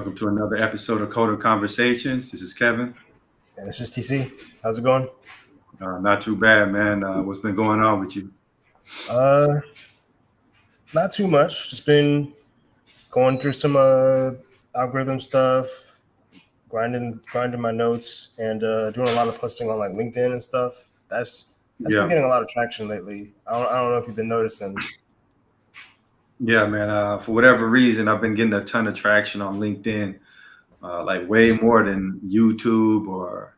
welcome to another episode of Coder Conversations. This is Kevin. And this is TC. How's it going? Not too bad, man. What's been going on with you? Not too much. Just been going through some algorithm stuff, grinding my notes, and doing a lot of posting on like LinkedIn and stuff. That's been getting a lot of traction lately. I don't know if you've been noticing. Yeah, man. For whatever reason, I've been getting a ton of traction on LinkedIn, like way more than YouTube or.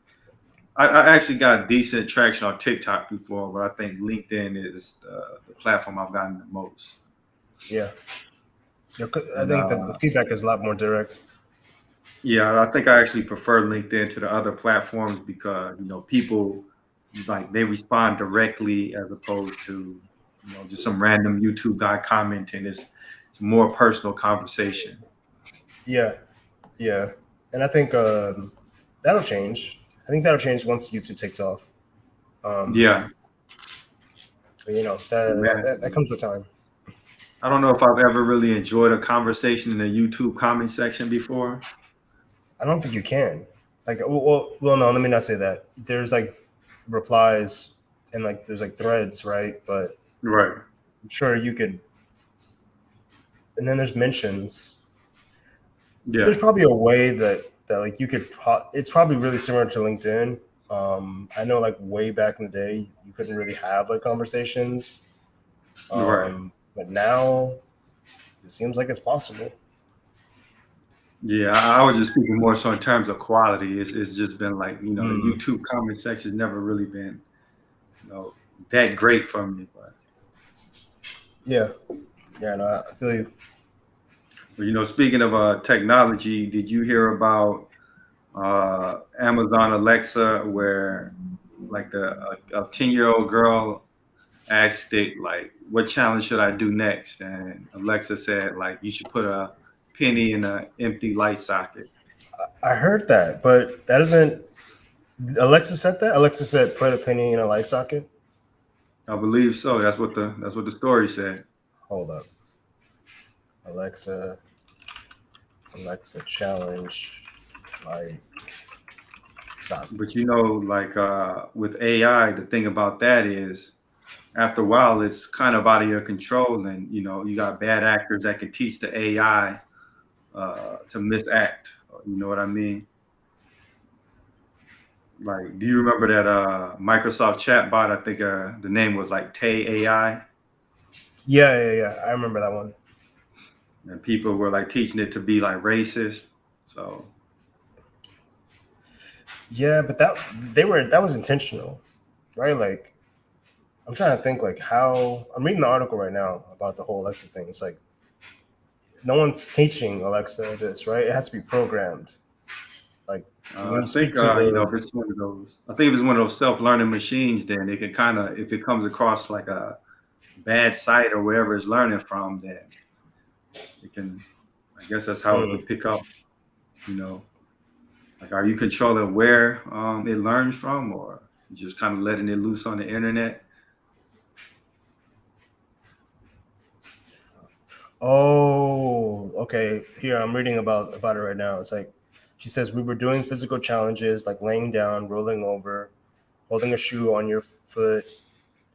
I actually got decent traction on TikTok before, but I think LinkedIn is the platform I've gotten the most. Yeah. I think the feedback is a lot more direct. Yeah, I think I actually prefer LinkedIn to the other platforms because, people like they respond directly as opposed to, just some random YouTube guy commenting. It's a more personal conversation. Yeah. And I think that'll change. I think that'll change once YouTube takes off. Yeah. But, that comes with time. I don't know if I've ever really enjoyed a conversation in a YouTube comment section before. I don't think you can. Like, well, no, let me not say that. There's like replies and like there's like threads, right? But right, I'm sure you could. And then there's mentions. Yeah, there's probably a way that like you could. It's probably really similar to LinkedIn. I know like way back in the day you couldn't really have like conversations. Right. But now it seems like it's possible. Yeah, I was just speaking more so in terms of quality. It's just been like, the YouTube comment section never really been, that great for me. But yeah, no, I feel you. But, speaking of technology, did you hear about Amazon Alexa, where like a 10-year-old girl asked it like, what challenge should I do next? And Alexa said like, you should put a penny in an empty light socket. I heard that, but that isn't. Alexa said that. Alexa said, "Put a penny in a light socket." I believe so. That's what the story said. Hold up, Alexa challenge light socket. But like with AI, the thing about that is, after a while, it's kind of out of your control, and you got bad actors that can teach the AI to misact. You know what I mean? Like, do you remember that Microsoft chatbot? I think the name was like Tay AI. Yeah. I remember that one. And people were like teaching it to be like racist. So. Yeah, but that was intentional, right? Like, I'm trying to think like how I'm reading the article right now about the whole Alexa thing. It's like no one's teaching Alexa this, right? It has to be programmed. Like I think if it's one of those, I think if it's one of those self-learning machines, then it can kind of, if it comes across like a bad site or wherever it's learning from, then it can. I guess that's how it would pick up. Like, are you controlling where it learns from, or just kind of letting it loose on the internet? Oh, okay. Here I'm reading about it right now. It's like she says we were doing physical challenges like laying down, rolling over, holding a shoe on your foot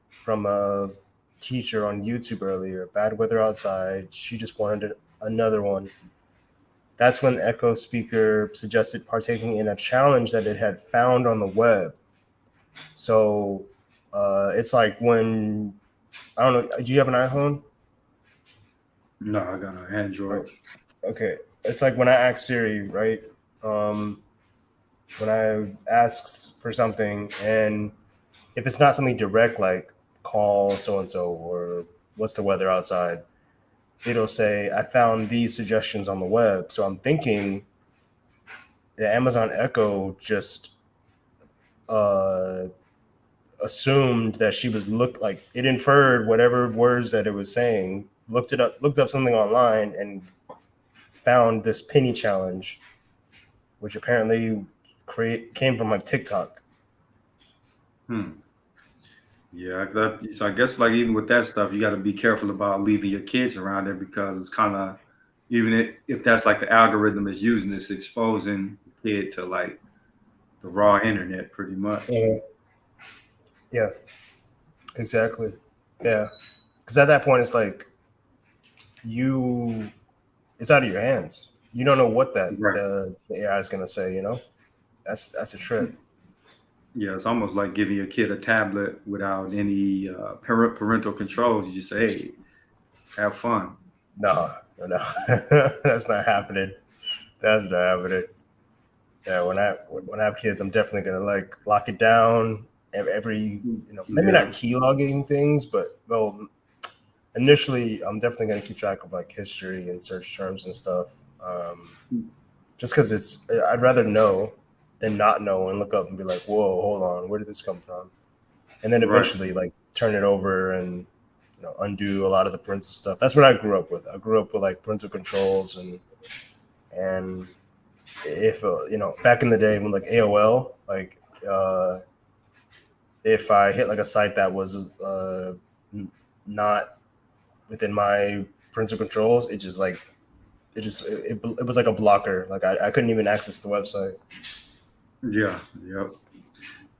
from a teacher on YouTube earlier. Bad weather outside. She just wanted another one. That's when the Echo speaker suggested partaking in a challenge that it had found on the web. So it's like when, I don't know, do you have an iPhone? No, I got an Android. Oh, okay. It's like when I ask Siri, right? When I ask for something, and if it's not something direct, like call so-and-so or what's the weather outside, it'll say, I found these suggestions on the web. So I'm thinking the Amazon Echo just assumed that she was it inferred whatever words that it was saying, looked up something online and found this penny challenge, which apparently came from like TikTok. Yeah, so I guess like even with that stuff, you got to be careful about leaving your kids around it because it's kind of even if that's like the algorithm is using, it's exposing the kid to like the raw internet pretty much. Yeah, yeah, exactly. Yeah, because at that point, it's like you, it's out of your hands. You don't know what that Right. the AI is gonna say. You know, that's a trip. Yeah, it's almost like giving your kid a tablet without any parental controls. You just say, "Hey, have fun." No, no, no. That's not happening. That's not happening. Yeah, when I have kids, I'm definitely gonna like lock it down. Every maybe not Yeah, keylogging things, but well, initially, I'm definitely gonna keep track of like history and search terms and stuff. Just because I'd rather know than not know and look up and be like, whoa, hold on, where did this come from? And then right. eventually, like, turn it over and undo a lot of the parental stuff. That's what I grew up with. I grew up with like parental controls and if back in the day when like AOL, like if I hit like a site that was not within my parental controls, it was like a blocker. Like I couldn't even access the website. Yeah, yep.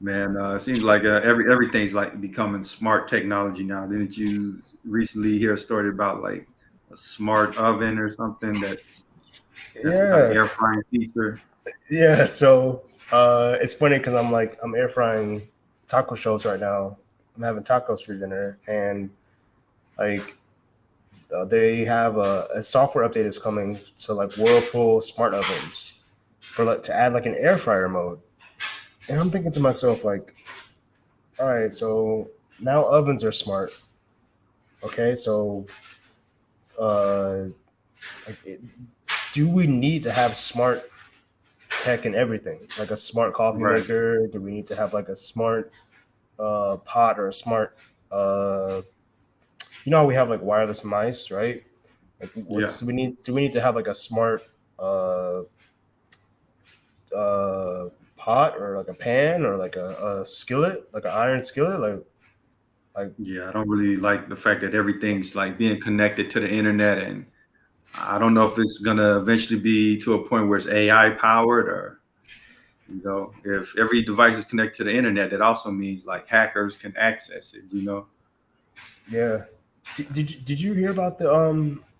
Man, it seems like everything's like becoming smart technology now. Didn't you recently hear a story about like a smart oven or something that's got an Yeah, air frying feature? yeah. So it's funny because I'm air frying taco shells right now. I'm having tacos for dinner, and like they have a software update is coming to like Whirlpool smart ovens for like to add like an air fryer mode. And I'm thinking to myself like, all right, so now ovens are smart. Okay, so uh, like, do we need to have smart tech in everything? Like a smart coffee Right. maker? Do we need to have like a smart pot or a smart you know how we have like wireless mice, right? Like Yeah. what's we need do we need to have like a smart uh uh pot or like a pan or like a skillet, like an iron skillet, like Yeah. I don't really like the fact that everything's like being connected to the internet, and I don't know if it's gonna eventually be to a point where it's AI powered, or if every device is connected to the internet, that also means like hackers can access it. yeah. Did you hear about the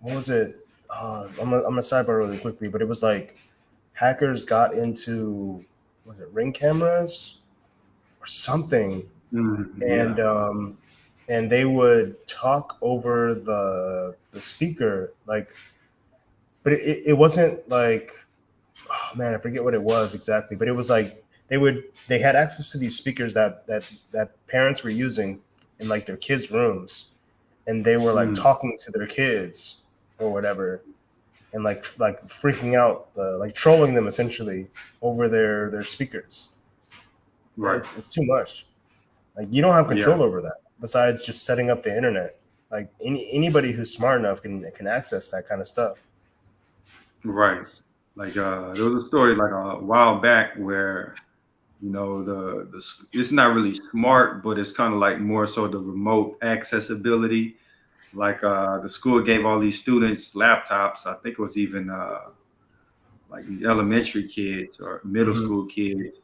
what was it? I'm gonna sidebar really quickly, but it was like hackers got into was it ring cameras or something, and Yeah. they would talk over the speaker like, but it wasn't like, oh man, I forget what it was exactly, but it was like they had access to these speakers that parents were using in like their kids' rooms, and they were like Mm, talking to their kids or whatever, and like freaking out, like trolling them essentially over their speakers. right. It's too much. Like you don't have Yeah. control over that besides just setting up the internet. Like anybody who's smart enough can access that kind of stuff. Right. It's- Like there was a story like a while back where it's not really smart, but it's kind of like more so the remote accessibility. Like the school gave all these students laptops. I think it was even like these elementary kids or middle Mhm. school kids,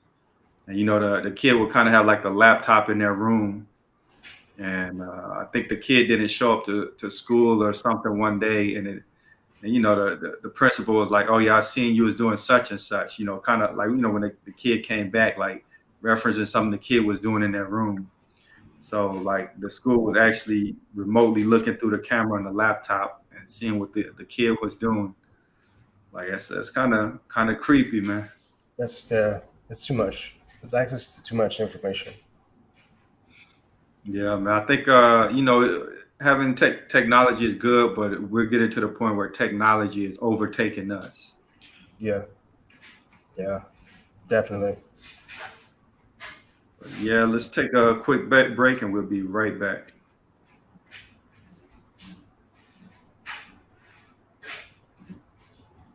and the kid would kind of have like the laptop in their room, and I think the kid didn't show up to school or something one day, and the principal was like, "Oh yeah, I seen you was doing such and such." Kind of like when the kid came back, like referencing something the kid was doing in their room. So like the school was actually remotely looking through the camera on the laptop and seeing what the kid was doing. Like that's kind of creepy, man. It's too much. It's access to too much information. Yeah, man. I think having technology is good, but we're getting to the point where technology is overtaking us. Yeah, yeah, definitely. But yeah, let's take a quick break and we'll be right back.